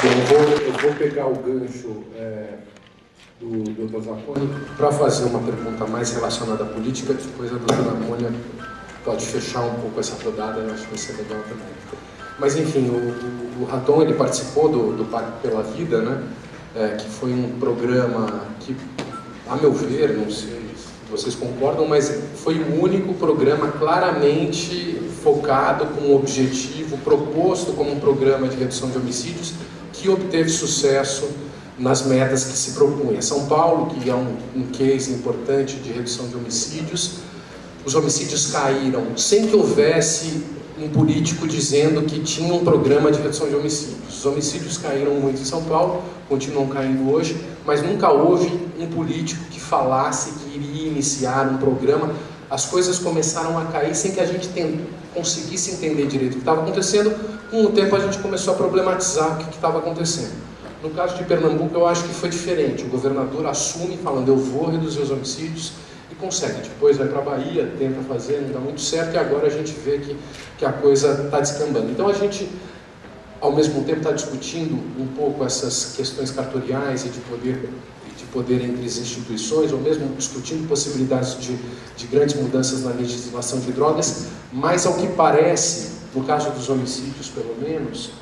Bom, eu vou pegar o gancho do Dr. Zacconi para fazer uma pergunta mais relacionada à política, depois a doutora Mônica pode fechar um pouco essa rodada, eu acho que vai ser legal também. Mas enfim, o Raton, ele participou do Pacto pela Vida, né? Que foi um programa que, a meu ver, não sei se vocês concordam, mas foi o único programa claramente focado com um objetivo, proposto como um programa de redução de homicídios, que obteve sucesso nas metas que se propunha. São Paulo, que é um case importante de redução de homicídios, os homicídios caíram sem que houvesse um político dizendo que tinha um programa de redução de homicídios. Os homicídios caíram muito em São Paulo, continuam caindo hoje, mas nunca houve um político que falasse que iria iniciar um programa. As coisas começaram a cair sem que a gente conseguisse entender direito o que estava acontecendo. Com o tempo a gente começou a problematizar o que estava acontecendo. No caso de Pernambuco, eu acho que foi diferente. O governador assume falando, eu vou reduzir os homicídios, e consegue. Depois vai para a Bahia, tenta fazer, não dá muito certo, e agora a gente vê que a coisa está descambando. Então a gente, ao mesmo tempo, está discutindo um pouco essas questões cartoriais e de poder entre as instituições, ou mesmo discutindo possibilidades de grandes mudanças na legislação de drogas, mas ao que parece, no caso dos homicídios pelo menos,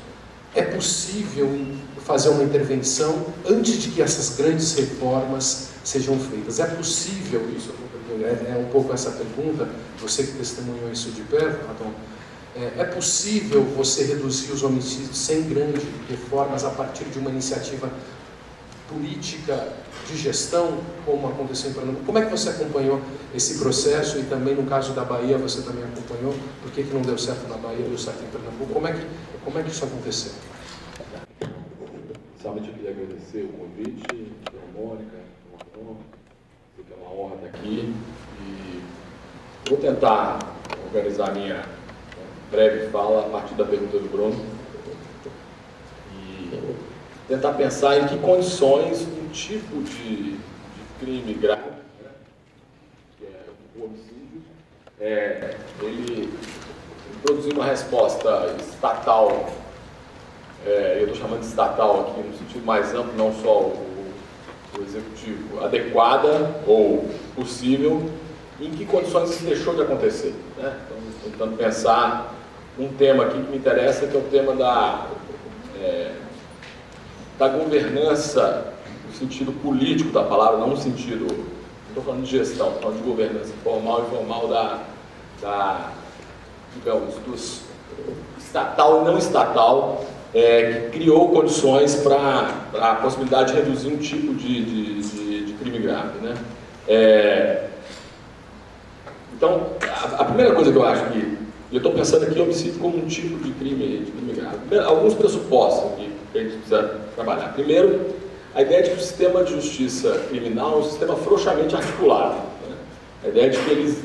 é possível fazer uma intervenção antes de que essas grandes reformas sejam feitas. É possível isso? É um pouco essa pergunta, você que testemunhou isso de perto, Raton. É possível você reduzir os homicídios sem grandes reformas a partir de uma iniciativa política de gestão, como aconteceu em Pernambuco? Como é que você acompanhou esse processo? E também no caso da Bahia, você também acompanhou? Por que não deu certo na Bahia, deu certo em Pernambuco? Como é que isso aconteceu? Inicialmente eu queria agradecer o convite, a Mônica, o Raton, porque é uma honra estar aqui. E vou tentar organizar minha breve fala a partir da pergunta do Bruno e tentar pensar em que condições um tipo de crime grave, né, que é o homicídio, ele produzir uma resposta estatal, eu estou chamando de estatal aqui no sentido mais amplo, não só o executivo, adequada ou possível, em que condições isso deixou de acontecer, né? Então, tentando pensar um tema aqui que me interessa, que é o tema da governança, no sentido político da palavra, não no sentido, não estou falando de gestão, estou falando de governança formal e informal digamos, dos estatal e não estatal, que criou condições para a possibilidade de reduzir um tipo de crime grave, né? Então, a primeira coisa que eu acho que, eu estou pensando aqui homicídio como um tipo de crime grave. Alguns pressupostos aqui que a gente precisa trabalhar. Primeiro, a ideia de que o sistema de justiça criminal é um sistema frouxamente articulado, né? A ideia de que eles,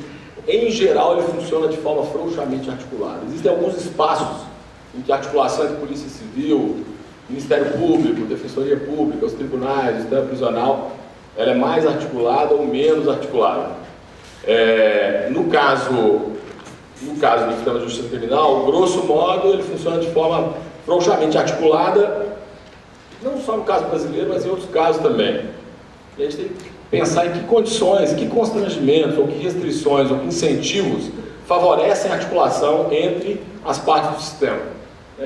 em geral, ele funciona de forma frouxamente articulada. Existem alguns espaços em que a articulação entre Polícia Civil, Ministério Público, Defensoria Pública, os tribunais, o sistema prisional, ela é mais articulada ou menos articulada. No caso do sistema de justiça criminal, grosso modo, ele funciona de forma frouxamente articulada, não só no caso brasileiro, mas em outros casos também. E a gente tem que pensar em que condições, que constrangimentos, ou que restrições, ou que incentivos favorecem a articulação entre as partes do sistema.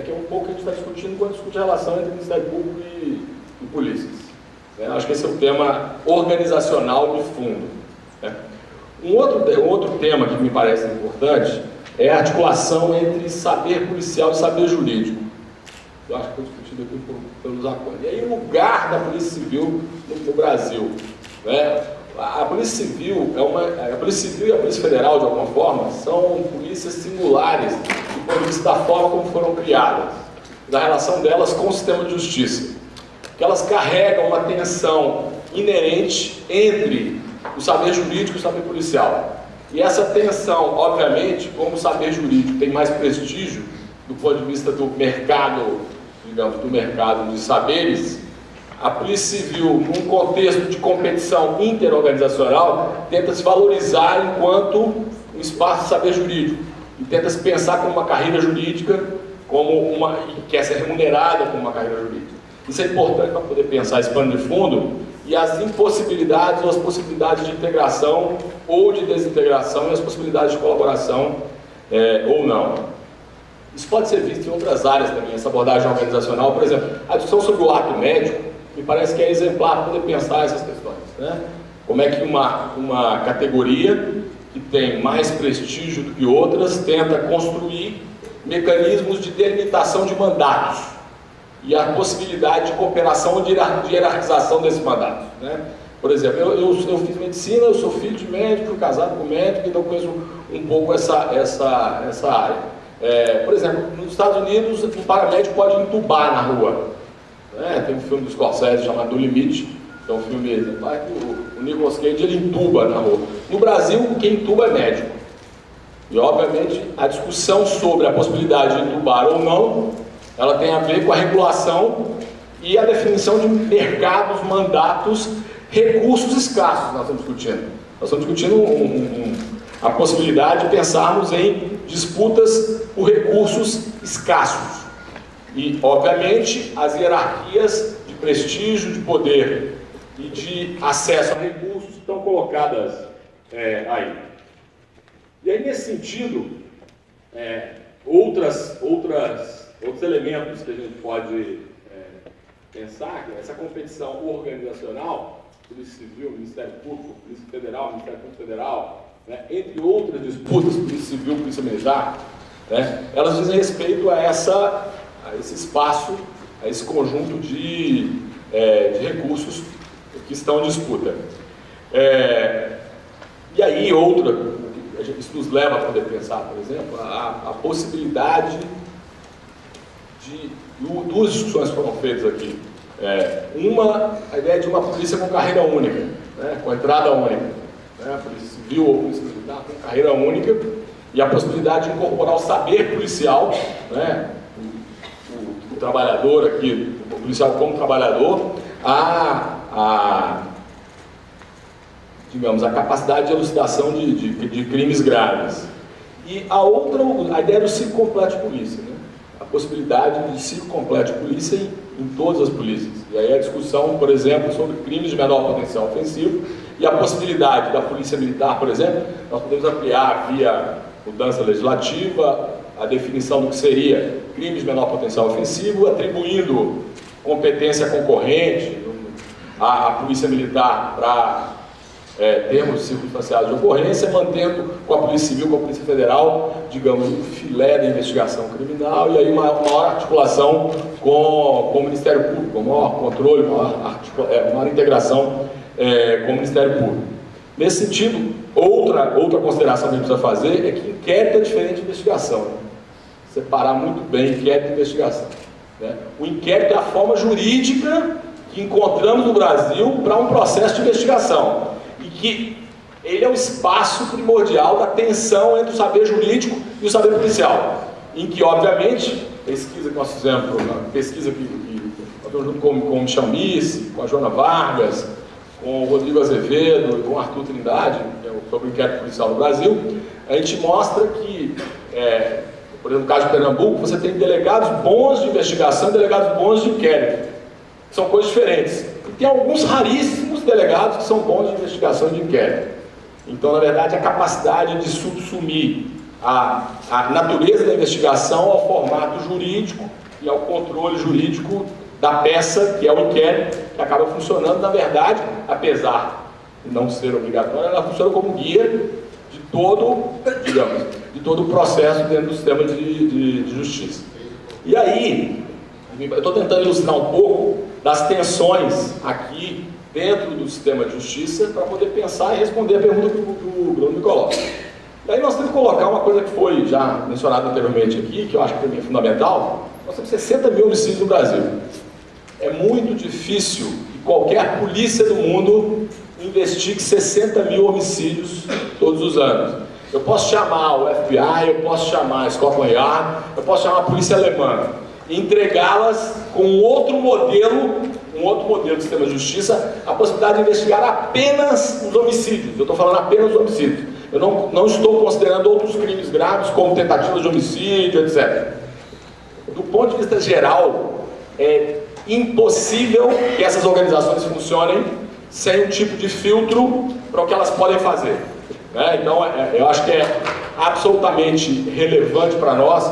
Que é um pouco que a gente está discutindo quando discute a relação entre Ministério Público e polícias. Acho que esse é o tema organizacional de fundo. Um outro tema que me parece importante é a articulação entre saber policial e saber jurídico. Eu acho que foi discutido aqui pelo Zacconi. E aí o lugar da Polícia Civil no Brasil. A Polícia Civil e a Polícia Federal, de alguma forma, são polícias singulares do ponto de vista da forma como foram criadas, da relação delas com o sistema de justiça. Que elas carregam uma tensão inerente entre o saber jurídico e o saber policial. E essa tensão, obviamente, como o saber jurídico tem mais prestígio do ponto de vista do mercado, digamos, do mercado de saberes, a Polícia Civil, num contexto de competição interorganizacional, tenta se valorizar enquanto um espaço de saber jurídico e tenta se pensar como uma carreira jurídica, que quer ser remunerada como uma carreira jurídica. Isso é importante para poder pensar esse pano de fundo e as impossibilidades ou as possibilidades de integração ou de desintegração e as possibilidades de colaboração ou não. Isso pode ser visto em outras áreas também, essa abordagem organizacional. Por exemplo, a discussão sobre o ato médico me parece que é exemplar para poder pensar essas questões, né? Como é que uma categoria que tem mais prestígio do que outras tenta construir mecanismos de delimitação de mandatos e a possibilidade de cooperação ou de hierarquização desses mandatos, né? Por exemplo, eu fiz medicina, eu sou filho de médico, casado com médico, então conheço um pouco essa área. Por exemplo, nos Estados Unidos, um paramédico pode entubar na rua, né? Tem um filme do Scorsese chamado Do Limite, que é um filme exemplar que o Nicolas Cage ele entuba na rua. No Brasil, quem entuba é médico. E, obviamente, a discussão sobre a possibilidade de entubar ou não, ela tem a ver com a regulação e a definição de mercados, mandatos, recursos escassos. Nós estamos discutindo. Nós estamos discutindo a possibilidade de pensarmos em disputas por recursos escassos. E, obviamente, as hierarquias de prestígio, de poder e de acesso a recursos estão colocadas aí. E aí, nesse sentido, outros elementos que a gente pode pensar, que essa competição organizacional, Polícia Civil, Ministério Público, Polícia Federal, Ministério Público Federal, né, entre outras disputas, Polícia Civil, Polícia Militar, né, elas dizem respeito a esse espaço, a esse conjunto de recursos que estão em disputa. E aí, isso nos leva a poder pensar, por exemplo, a possibilidade de duas discussões foram feitas aqui. A ideia de uma polícia com carreira única, né, com entrada única, né, polícia civil ou polícia militar com carreira única, e a possibilidade de incorporar o saber policial, né, o trabalhador aqui, o policial como trabalhador, digamos, a capacidade de elucidação de crimes graves. E a ideia do ciclo completo de polícia, né? A possibilidade de ciclo completo de polícia em todas as polícias. E aí a discussão, por exemplo, sobre crimes de menor potencial ofensivo e a possibilidade da polícia militar, por exemplo, nós podemos ampliar via mudança legislativa a definição do que seria crime de menor potencial ofensivo, atribuindo competência concorrente à polícia militar para termos circunstanciados de ocorrência, mantendo com a Polícia Civil, com a Polícia Federal, digamos, um filé da investigação criminal e aí uma maior articulação com o Ministério Público, um maior controle, maior integração com o Ministério Público. Nesse sentido, outra consideração que a gente precisa fazer é que inquérito é diferente de investigação, né? Separar muito bem inquérito e investigação, né? O inquérito é a forma jurídica que encontramos no Brasil para um processo de investigação. E que ele é o espaço primordial da tensão entre o saber jurídico e o saber policial, em que, obviamente, pesquisa que nós fizemos, pesquisa que nós estamos junto com o Michel Misse, com a Joana Vargas, com o Rodrigo Azevedo e com o Arthur Trindade, que é sobre o inquérito policial no Brasil, a gente mostra que, por exemplo, no caso de Pernambuco, você tem delegados bons de investigação e delegados bons de inquérito, que são coisas diferentes. E tem alguns raríssimos delegados que são bons de investigação e de inquérito. Então, na verdade, a capacidade de subsumir a natureza da investigação ao formato jurídico e ao controle jurídico da peça, que é o inquérito, que acaba funcionando, na verdade, apesar de não ser obrigatória, ela funciona como guia de todo, digamos, de todo o processo dentro do sistema de justiça. E aí, eu estou tentando ilustrar um pouco das tensões aqui dentro do sistema de justiça para poder pensar e responder a pergunta que o Bruno me coloca. E aí nós temos que colocar uma coisa que foi já mencionada anteriormente aqui, que eu acho que também é fundamental. Nós temos 60 mil homicídios no Brasil. É muito difícil que qualquer polícia do mundo investigue 60 mil homicídios todos os anos. Eu posso chamar o FBI, eu posso chamar a Scotland Yard, eu posso chamar a polícia alemã e entregá-las com um outro modelo do sistema de justiça, a possibilidade de investigar apenas os homicídios. Eu estou falando apenas os homicídios. Eu não estou considerando outros crimes graves, como tentativas de homicídio, etc. Do ponto de vista geral, impossível que essas organizações funcionem sem um tipo de filtro para o que elas podem fazer. Né? Então, eu acho que é absolutamente relevante para nós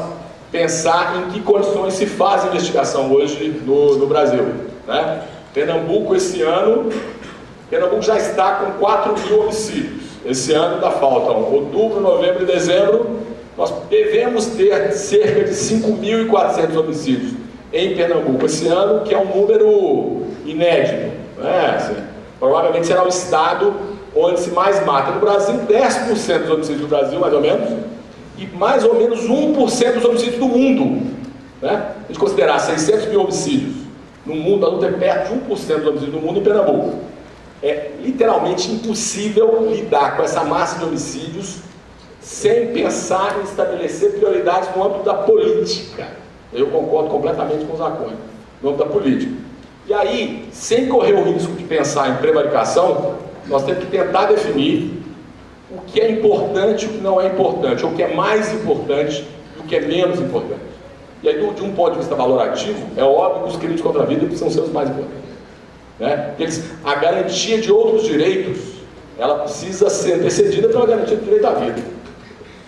pensar em que condições se faz investigação hoje no Brasil. Né? Pernambuco, esse ano, Pernambuco já está com 4.000 homicídios. Esse ano ainda faltam outubro, novembro e dezembro. Nós devemos ter cerca de 5.400 homicídios em Pernambuco esse ano, que é um número inédito. Né? Assim, provavelmente será o estado onde se mais mata. No Brasil, 10% dos homicídios do Brasil, mais ou menos, e mais ou menos 1% dos homicídios do mundo. Né? A gente considerar 600 mil homicídios no mundo, nós vamos ter perto de 1% dos homicídios do mundo em Pernambuco. É literalmente impossível lidar com essa massa de homicídios sem pensar em estabelecer prioridades no âmbito da política. Eu concordo completamente com o Zacconi, no âmbito da política. E aí, sem correr o risco de pensar em prevaricação, nós temos que tentar definir o que é importante e o que não é importante, ou o que é mais importante e o que é menos importante. E aí, de um ponto de vista valorativo, é óbvio que os crimes contra a vida precisam ser os mais importantes. Né? A garantia de outros direitos, ela precisa ser antecedida pela garantia do direito à vida.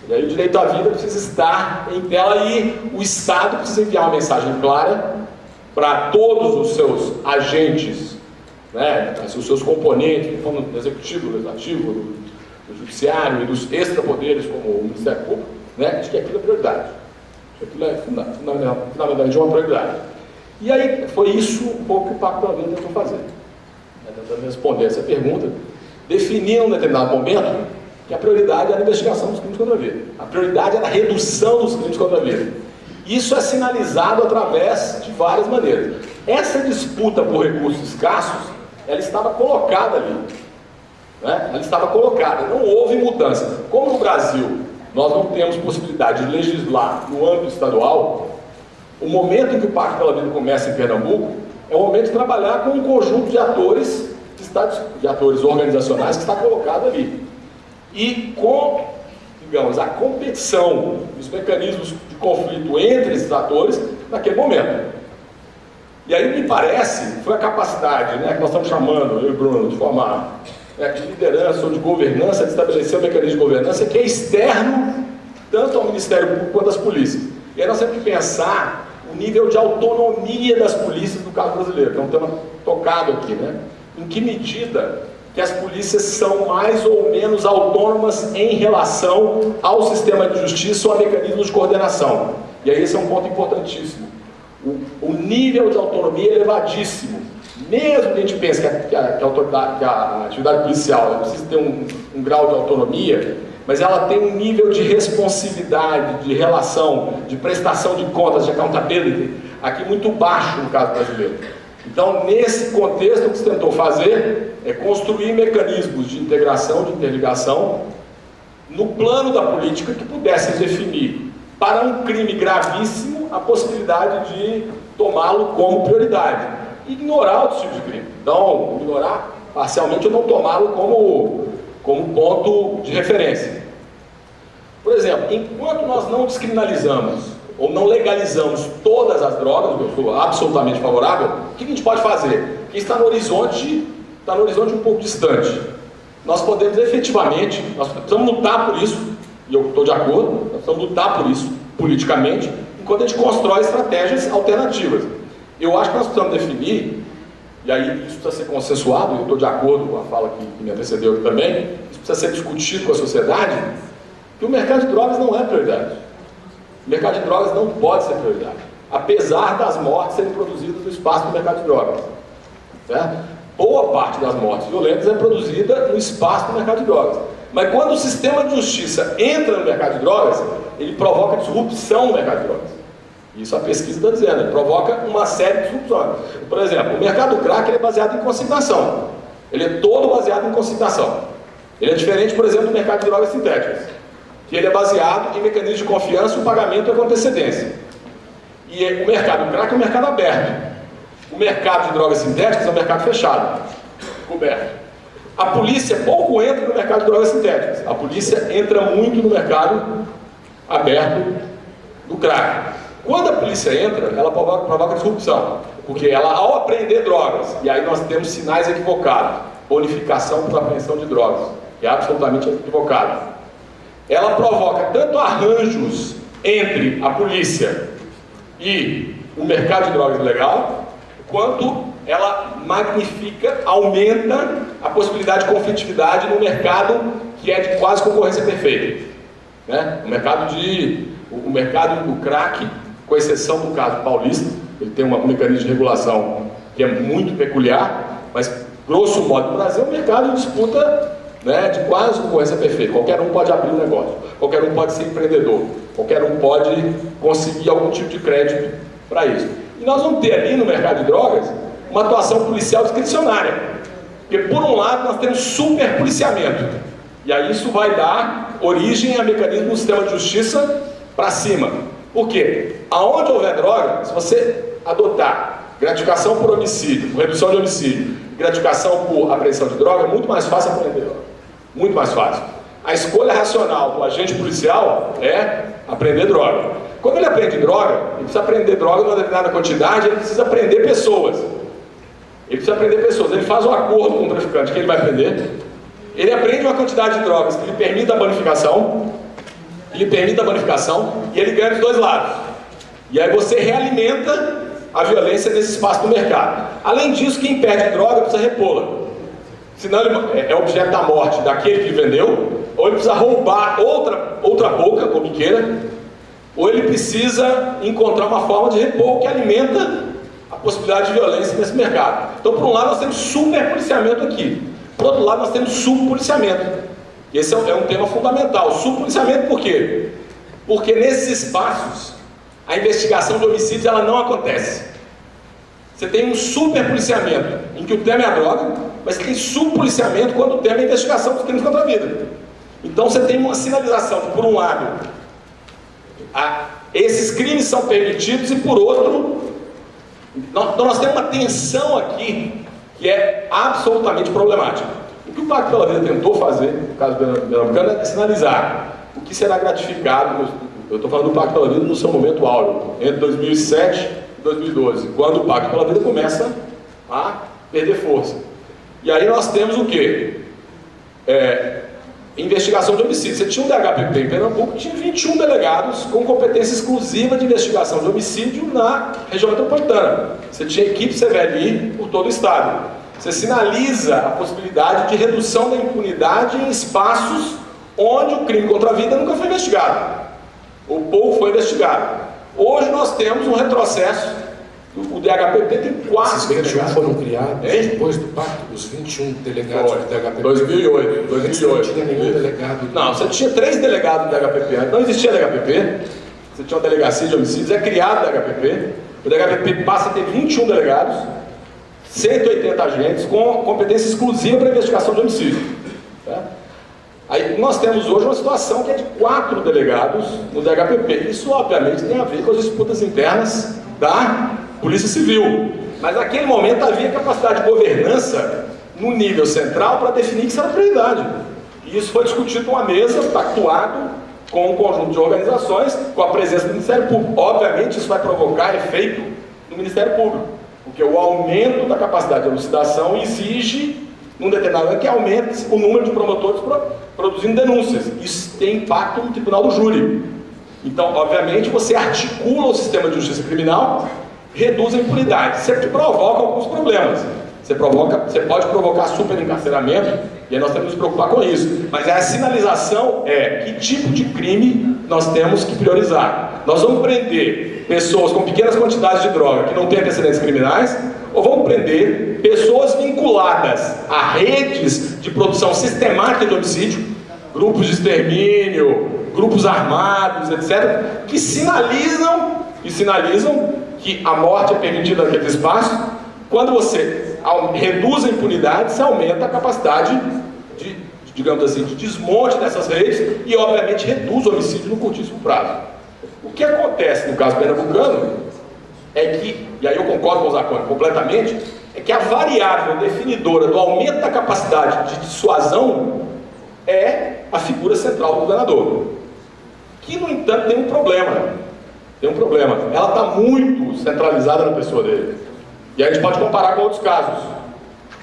E aí o direito à vida precisa estar em tela e o Estado precisa enviar uma mensagem clara para todos os seus agentes, né, os seus componentes, do executivo, do legislativo, do judiciário e dos extrapoderes, como o Ministério Público, né, de que aquilo é prioridade. Aquilo é fundamentalmente uma prioridade. E aí foi isso um pouco que o Pacto pela Vida tentou fazer. Tentando responder essa pergunta, definir em um determinado momento que a prioridade era a investigação dos crimes contra a vida. A prioridade era a redução dos crimes contra a vida. Isso é sinalizado através de várias maneiras. Essa disputa por recursos escassos, ela estava colocada ali. Né? Ela estava colocada, não houve mudança. Como no Brasil nós não temos possibilidade de legislar no âmbito estadual, o momento em que o Pacto pela Vida começa em Pernambuco é o momento de trabalhar com um conjunto de atores, de atores organizacionais que está colocado ali. E com, digamos, a competição, os mecanismos de conflito entre esses atores naquele momento. E aí me parece, foi a capacidade, né, que nós estamos chamando, eu e o Bruno, de forma de liderança ou de governança, de estabelecer um mecanismo de governança que é externo tanto ao Ministério Público quanto às polícias. E aí nós temos que pensar o nível de autonomia das polícias no caso brasileiro, que é um tema tocado aqui, né? Em que medida que as polícias são mais ou menos autônomas em relação ao sistema de justiça ou a mecanismos de coordenação. E aí esse é um ponto importantíssimo. O nível de autonomia é elevadíssimo. Mesmo que a gente pense que a atividade policial precisa ter um grau de autonomia, mas ela tem um nível de responsividade, de relação, de prestação de contas, de accountability, aqui muito baixo no caso brasileiro. Então, nesse contexto, o que se tentou fazer é construir mecanismos de integração, de interligação, no plano da política que pudessem definir, para um crime gravíssimo, a possibilidade de tomá-lo como prioridade. Ignorar outros tipos de crime. Então, ignorar parcialmente ou não tomá-lo como ponto de referência. Por exemplo, enquanto nós não descriminalizamos ou não legalizamos todas as drogas, eu sou absolutamente favorável, o que a gente pode fazer? Que está no horizonte um pouco distante. Nós podemos efetivamente, nós precisamos lutar por isso, e eu estou de acordo, nós precisamos lutar por isso politicamente, enquanto a gente constrói estratégias alternativas. Eu acho que nós precisamos definir, e aí isso precisa ser consensuado, eu estou de acordo com a fala que me antecedeu aqui também, isso precisa ser discutido com a sociedade, que o mercado de drogas não é prioridade. O mercado de drogas não pode ser prioridade, apesar das mortes serem produzidas no espaço do mercado de drogas. Certo? Boa parte das mortes violentas é produzida no espaço do mercado de drogas. Mas quando o sistema de justiça entra no mercado de drogas, ele provoca disrupção no mercado de drogas. Isso a pesquisa está dizendo, ele provoca uma série de disrupções. Por exemplo, o mercado do crack é baseado em consignação. Ele é todo baseado em consignação. Ele é diferente, por exemplo, do mercado de drogas sintéticas, que ele é baseado em mecanismos de confiança, o pagamento é com antecedência. E o mercado do crack é um mercado aberto. O mercado de drogas sintéticas é um mercado fechado, coberto. A polícia pouco entra no mercado de drogas sintéticas. A polícia entra muito no mercado aberto do crack. Quando a polícia entra, ela provoca disrupção. Porque ela, ao apreender drogas, e aí nós temos sinais equivocados, bonificação por apreensão de drogas, que é absolutamente equivocado. Ela provoca tanto arranjos entre a polícia e o mercado de drogas ilegal, quanto ela magnifica, aumenta a possibilidade de conflitividade no mercado que é de quase concorrência perfeita, né? O mercado do crack, com exceção do caso paulista, ele tem um mecanismo de regulação que é muito peculiar, mas grosso modo no Brasil é um mercado de disputa, né, de quase concorrência perfeita. Qualquer um pode abrir um negócio, qualquer um pode ser empreendedor, qualquer um pode conseguir algum tipo de crédito para isso. E nós vamos ter ali no mercado de drogas uma atuação policial discricionária, porque por um lado nós temos super policiamento, e aí isso vai dar origem a mecanismo do sistema de justiça para cima. Por quê? Aonde houver droga, se você adotar gratificação por homicídio, por redução de homicídio, gratificação por apreensão de droga, é muito mais fácil apreender droga. Muito mais fácil. A escolha racional do agente policial é apreender droga. Quando ele aprende droga, ele precisa aprender droga numa determinada quantidade, ele precisa aprender pessoas. Ele precisa aprender pessoas. Ele faz um acordo com o traficante que ele vai prender. Ele aprende uma quantidade de drogas que lhe permita a bonificação. E ele ganha dos dois lados. E aí você realimenta a violência nesse espaço do mercado. Além disso, quem perde droga precisa repô-la. Senão ele é objeto da morte daquele que vendeu, ou ele precisa roubar outra boca, corriqueira, ou ele precisa encontrar uma forma de repor que alimenta a possibilidade de violência nesse mercado. Então, por um lado, nós temos superpoliciamento aqui. Por outro lado, nós temos subpoliciamento. Esse é um tema fundamental. Subpoliciamento por quê? Porque nesses espaços, a investigação de homicídios ela não acontece. Você tem um superpoliciamento, em que o tema é a droga, mas você tem subpoliciamento quando o tema é a investigação dos crimes contra a vida. Então você tem uma sinalização de, por um lado, esses crimes são permitidos, e por outro, nós temos uma tensão aqui que é absolutamente problemática. O que o Pacto pela Vida tentou fazer, no caso do Pernambucano, é sinalizar o que será gratificado. Eu estou falando do Pacto pela Vida no seu momento áureo, entre 2007 e 2012, quando o Pacto pela Vida começa a perder força. E aí nós temos o quê? Investigação de homicídio. Você tinha um DHPP em Pernambuco, tinha 21 delegados com competência exclusiva de investigação de homicídio na região metropolitana. Você tinha equipe CVLI por todo o estado. Você sinaliza a possibilidade de redução da impunidade em espaços onde o crime contra a vida nunca foi investigado, ou pouco foi investigado. Hoje nós temos um retrocesso. O DHPP tem 4 Esses 21 delegados. foram criados depois do pacto, os 21 delegados do DHPP. 2008. Não tinha nenhum delegado. Não, você tinha 3 delegados do DHPP. Não existia DHPP. Você tinha uma delegacia de homicídios, é criado o DHPP. O DHPP passa a ter 21 delegados, 180 agentes com competência exclusiva para investigação de homicídio. Tá? Aí nós temos hoje uma situação que é de 4 delegados no DHPP. Isso obviamente tem a ver com as disputas internas da Polícia Civil. Mas naquele momento havia capacidade de governança no nível central para definir que isso era prioridade. E isso foi discutido numa mesa, pactuado com um conjunto de organizações, com a presença do Ministério Público. Obviamente isso vai provocar efeito no Ministério Público, porque o aumento da capacidade de elucidação exige, num determinado momento, que aumente o número de promotores produzindo denúncias. Isso tem impacto no tribunal do júri. Então, obviamente, você articula o sistema de justiça criminal, reduz a impunidade. Você provoca alguns problemas. Você pode provocar superencarceramento, e aí nós temos que nos preocupar com isso. Mas a sinalização é que tipo de crime nós temos que priorizar. Nós vamos prender pessoas com pequenas quantidades de droga que não têm antecedentes criminais, ou vamos prender pessoas vinculadas a redes de produção sistemática de homicídio, grupos de extermínio, grupos armados, etc., que sinalizam que a morte é permitida naquele espaço. Quando você reduz a impunidade, você aumenta a capacidade de, digamos assim, de desmonte dessas redes e, obviamente, reduz o homicídio no curtíssimo prazo. O que acontece no caso pernambucano é que, e aí eu concordo com o Zacone completamente, é que a variável definidora do aumento da capacidade de dissuasão é a figura central do governador, que, no entanto, tem um problema. Ela está muito centralizada na pessoa dele. E aí a gente pode comparar com outros casos,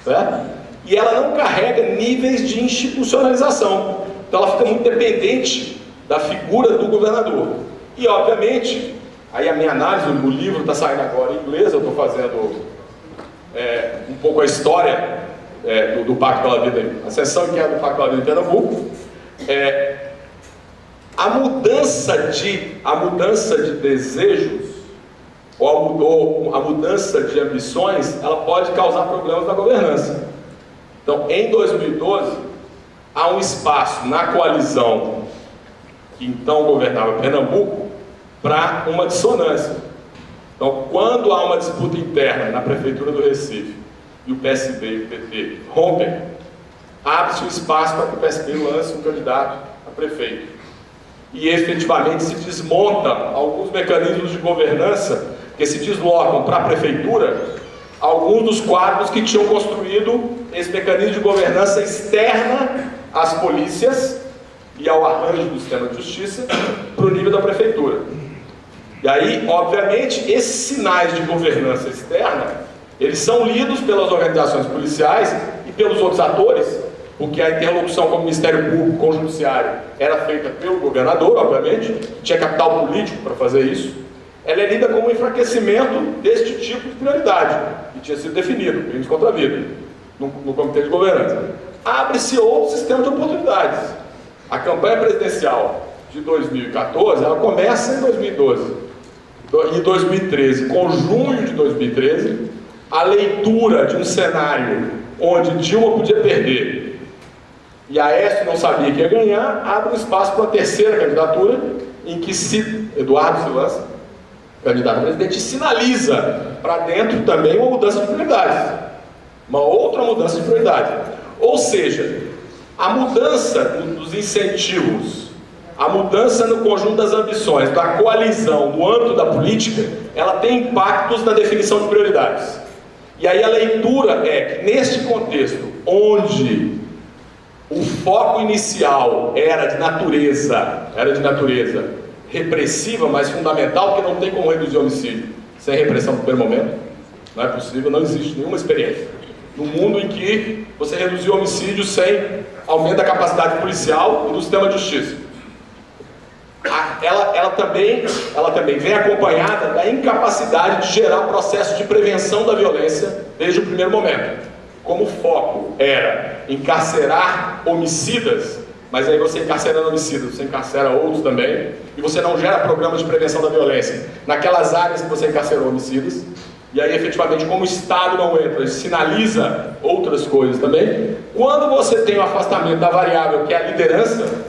certo? E ela não carrega níveis de institucionalização. Então ela fica muito dependente da figura do governador. E, obviamente, aí a minha análise, o livro está saindo agora em inglês, eu estou fazendo um pouco a história do Pacto pela Vida, a seção que é do Pacto pela Vida em Pernambuco. A mudança de desejos ou a mudança de ambições, ela pode causar problemas na governança. Então, em 2012, há um espaço na coalizão que então governava Pernambuco para uma dissonância. Então, quando há uma disputa interna na Prefeitura do Recife e o PSB e o PT rompem, abre-se um espaço para que o PSB lance um candidato a prefeito. E efetivamente se desmonta alguns mecanismos de governança que se deslocam para a Prefeitura alguns dos quadros que tinham construído esse mecanismo de governança externa às polícias e ao arranjo do sistema de justiça para o nível da Prefeitura. E aí, obviamente, esses sinais de governança externa, eles são lidos pelas organizações policiais e pelos outros atores, porque a interlocução com o Ministério Público, com o Judiciário, era feita pelo governador, obviamente, tinha capital político para fazer isso. Ela é lida como um enfraquecimento deste tipo de prioridade, que tinha sido definido, crimes contra a vida, no Comitê de Governança. Abre-se outro sistema de oportunidades. A campanha presidencial de 2014, ela começa em 2012. Em 2013, com junho de 2013, a leitura de um cenário onde Dilma podia perder e Aécio não sabia que ia ganhar, abre um espaço para a terceira candidatura, em que Eduardo se lança, candidato a presidente, sinaliza para dentro também uma mudança de prioridades, uma outra mudança de prioridade. Ou seja, a mudança dos incentivos, a mudança no conjunto das ambições, da coalizão, no âmbito da política, ela tem impactos na definição de prioridades. E aí a leitura é que neste contexto, onde o foco inicial era de natureza repressiva, mas fundamental, porque não tem como reduzir homicídio sem repressão no primeiro momento, não é possível, não existe nenhuma experiência no mundo em que você reduziu homicídio sem aumento da capacidade policial e do sistema de justiça. Ela também vem acompanhada da incapacidade de gerar processo de prevenção da violência desde o primeiro momento. Como o foco era encarcerar homicidas, mas aí você encarcerando homicidas, você encarcera outros também, e você não gera programa de prevenção da violência naquelas áreas que você encarcerou homicidas, e aí efetivamente como o Estado não entra, sinaliza outras coisas também. Quando você tem o afastamento da variável que é a liderança,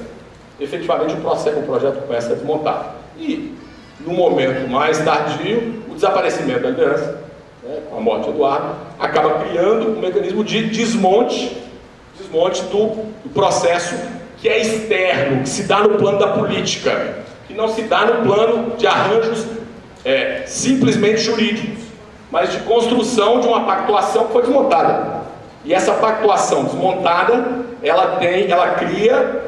efetivamente o projeto começa a desmontar. E no momento mais tardio, o desaparecimento da liderança, com a morte de Eduardo, acaba criando um mecanismo de desmonte do processo que é externo, que se dá no plano da política, que não se dá no plano de arranjos simplesmente jurídicos, mas de construção de uma pactuação que foi desmontada. E essa pactuação desmontada, ela cria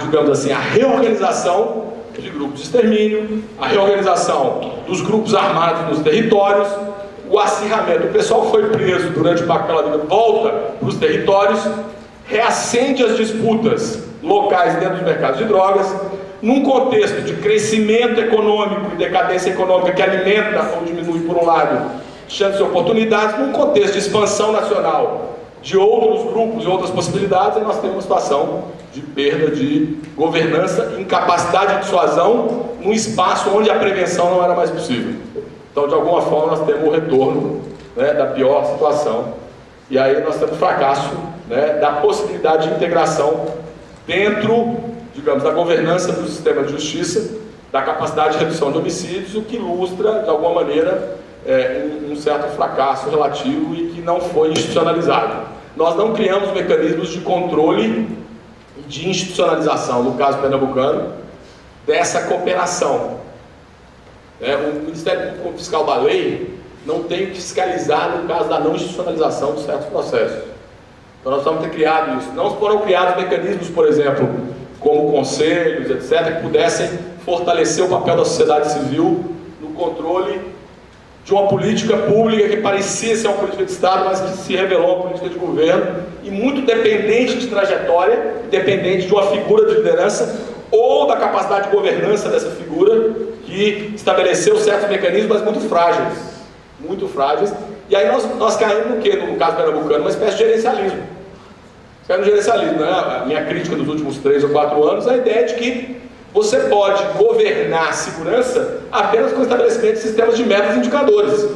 digamos assim, a reorganização de grupos de extermínio, a reorganização dos grupos armados nos territórios, o acirramento. O pessoal que foi preso durante o Pacto pela Vida volta para os territórios, reacende as disputas locais dentro dos mercados de drogas, num contexto de crescimento econômico e decadência econômica que alimenta ou diminui por um lado chances de oportunidades, num contexto de expansão nacional de outros grupos e outras possibilidades, e nós temos uma situação de perda de governança, incapacidade de dissuasão num espaço onde a prevenção não era mais possível. Então, de alguma forma, nós temos o retorno da pior situação, e aí nós temos o fracasso da possibilidade de integração dentro, digamos, da governança do sistema de justiça, da capacidade de redução de homicídios, o que ilustra, de alguma maneira, um certo fracasso relativo e que não foi institucionalizado. Nós não criamos mecanismos de controle e de institucionalização, no caso pernambucano, dessa cooperação. O Ministério Público Fiscal da Lei não tem que fiscalizar no caso da não institucionalização de certos processos. Então nós vamos ter criado isso. Não foram criados mecanismos, por exemplo, como conselhos, etc., que pudessem fortalecer o papel da sociedade civil no controle de uma política pública que parecia ser uma política de Estado, mas que se revelou uma política de governo, e muito dependente de trajetória, dependente de uma figura de liderança, ou da capacidade de governança dessa figura, que estabeleceu certos mecanismos, mas muito frágeis, e aí nós caímos no quê, no caso pernambucano? Uma espécie de gerencialismo. Caímos no gerencialismo, né? A minha crítica dos últimos 3 ou 4 anos é a ideia de que você pode governar a segurança apenas com o estabelecimento de sistemas de metas e indicadores.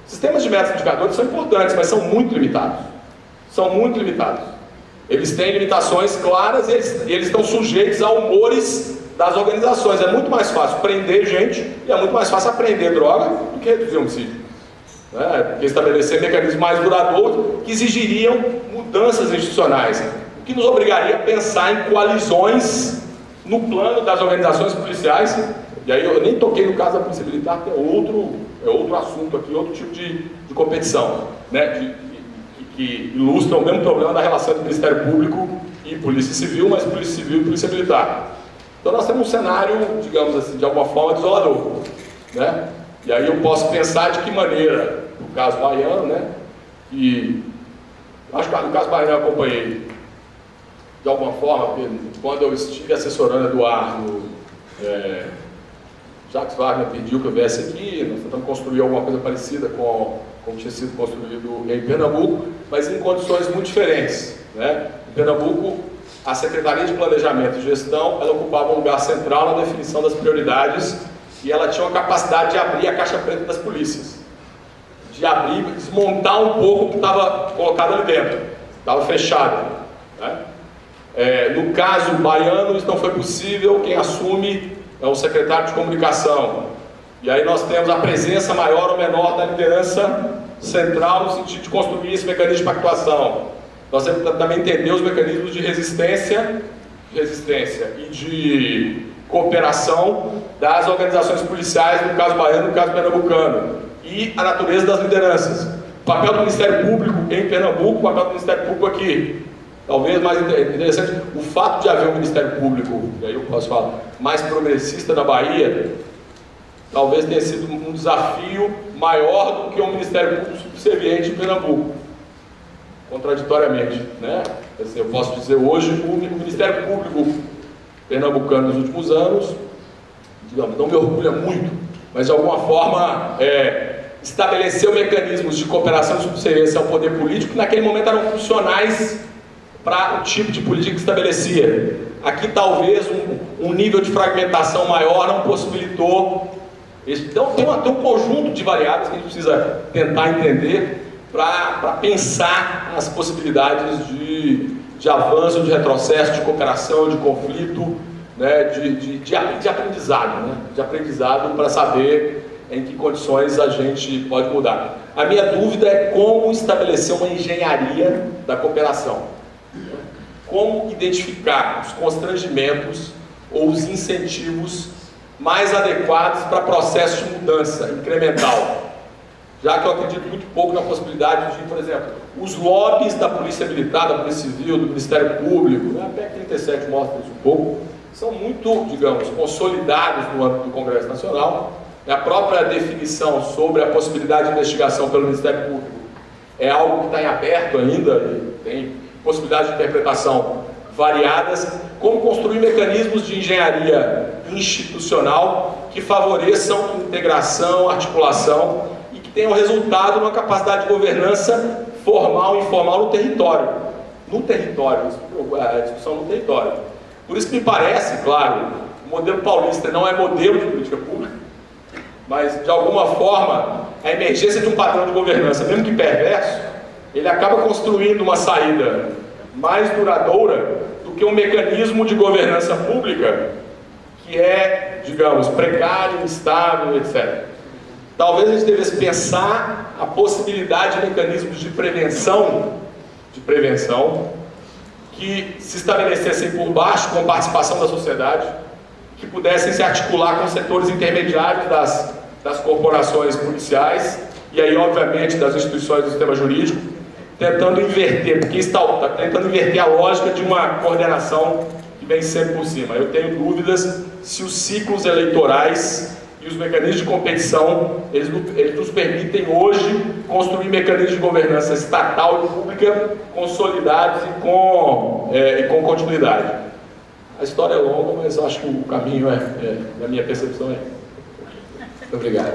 Sistemas de metas e indicadores são importantes, mas são muito limitados. Eles têm limitações claras e eles estão sujeitos a humores das organizações. É muito mais fácil prender gente e é muito mais fácil apreender droga do que reduzir homicídio. Porque estabelecer mecanismos mais duradouros que exigiriam mudanças institucionais, o que nos obrigaria a pensar em coalizões no plano das organizações policiais. E aí eu nem toquei no caso da Polícia Militar, que é outro assunto aqui, outro tipo de competição, né? Que ilustra o mesmo problema da relação entre Ministério Público e Polícia Civil, mas Polícia Civil e Polícia Militar. Então nós temos um cenário, digamos assim, de alguma forma desolador, né? E aí eu posso pensar de que maneira, no caso baiano, né? E acho que no caso baiano eu acompanhei de alguma forma, quando eu estive assessorando Eduardo, Jacques Wagner pediu que eu viesse aqui, nós tentamos construir alguma coisa parecida com como tinha sido construído em Pernambuco, mas em condições muito diferentes, né? Em Pernambuco, a Secretaria de Planejamento e Gestão, ela ocupava um lugar central na definição das prioridades e ela tinha uma capacidade de abrir a caixa preta das polícias, de abrir, desmontar um pouco o que estava colocado ali dentro, estava fechado, né? No caso baiano, isso não foi possível, quem assume é o secretário de Comunicação. E aí nós temos a presença maior ou menor da liderança central no sentido de construir esse mecanismo de pactuação. Nós temos que também entender os mecanismos de resistência e de cooperação das organizações policiais, no caso baiano, no caso pernambucano, e a natureza das lideranças. O papel do Ministério Público em Pernambuco, o papel do Ministério Público aqui. Talvez mais interessante, o fato de haver um Ministério Público, e aí eu posso falar, mais progressista da Bahia, talvez tenha sido um desafio maior do que um Ministério Público subserviente em Pernambuco, contraditoriamente, né? Assim, eu posso dizer hoje, o Ministério Público pernambucano nos últimos anos, digamos, não me orgulha muito, mas de alguma forma estabeleceu mecanismos de cooperação e subserviência ao poder político que naquele momento eram funcionais para o tipo de política que estabelecia. Aqui talvez um nível de fragmentação maior não possibilitou. Então tem um conjunto de variáveis que a gente precisa tentar entender para pensar as possibilidades de avanço, de retrocesso, de cooperação, de conflito, né, de aprendizado, né, de aprendizado para saber em que condições a gente pode mudar. A minha dúvida é como estabelecer uma engenharia da cooperação. Como identificar os constrangimentos ou os incentivos mais adequados para processo de mudança incremental. Já que eu acredito muito pouco na possibilidade de, por exemplo, os lobbies da Polícia Militar, da Polícia Civil, do Ministério Público, a PEC 37 mostra isso um pouco, são muito, digamos, consolidados no âmbito do Congresso Nacional. A própria definição sobre a possibilidade de investigação pelo Ministério Público é algo que está em aberto ainda, e tem possibilidades de interpretação variadas. Como construir mecanismos de engenharia institucional que favoreçam integração, articulação e que tenham resultado numa capacidade de governança formal e informal no território. A discussão no território. Por isso que me parece, claro, o modelo paulista não é modelo de política pública, mas de alguma forma a emergência de um padrão de governança, mesmo que perverso, ele acaba construindo uma saída mais duradoura do que um mecanismo de governança pública que é, digamos, precário, instável, etc. Talvez a gente devesse pensar a possibilidade de mecanismos de prevenção que se estabelecessem por baixo com participação da sociedade, que pudessem se articular com setores intermediários das corporações policiais e aí, obviamente, das instituições do sistema jurídico, tentando inverter, porque está tentando inverter a lógica de uma coordenação que vem sempre por cima. Eu tenho dúvidas se os ciclos eleitorais e E os mecanismos de competição, eles nos permitem hoje construir mecanismos de governança estatal e pública consolidados e com continuidade. A história é longa, mas acho que o caminho na minha percepção, é. Muito obrigado.